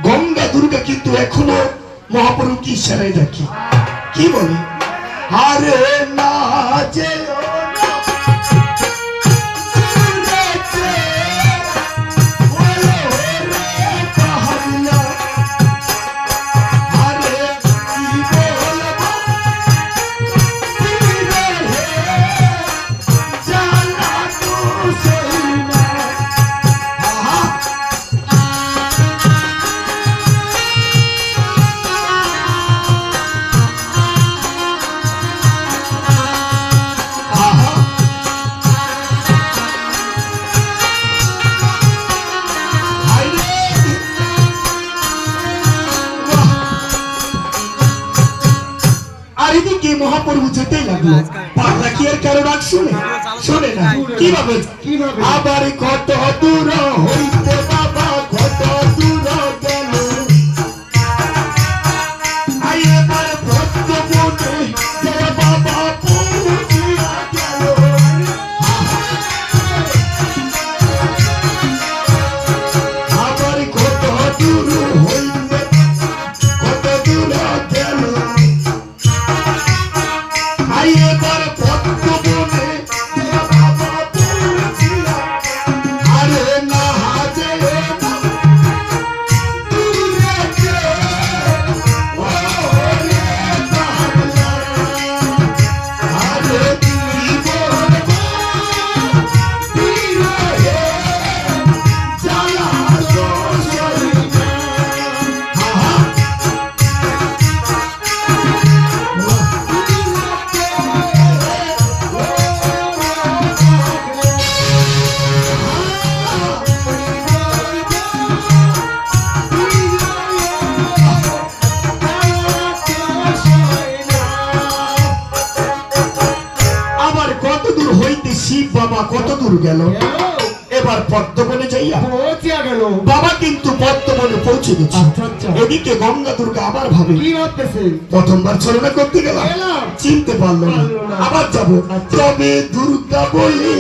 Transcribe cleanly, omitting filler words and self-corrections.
গঙ্গা দুর্গা কিন্তু এখনো মহাপ্রভুকে ইশারায় ডাকি, কি বলে? আরে না যে মহাপ্রভু যেতেই লাগলো, পাগলা কি আর কারো ডাক শুনে? শোনে না। কিভাবে? আবার কত দূর হইতে বাবা, কত দূর গেল, এবার ভক্তমনে জয় বাবা পৌঁছিয়া গেল। আবার কত দূর হইতে, কত দূর গেল, এবার ভক্তমনে বাবা পৌঁছিয়া। আরে না যে শিব বাবা কত দূর গেল, এবার পদ্মবনে যাইয়া পৌঁছিয়া গেল। বাবা কিন্তু পদ্মবনে পৌঁছে গেছে। এদিকে গঙ্গা দুর্গা আবার ভাবে, কি ভাবতেছে? প্রথমবার ছলনা করতে গেলাম, চিনতে পারলো না, আবার যাবো। তবে দুর্গা বলে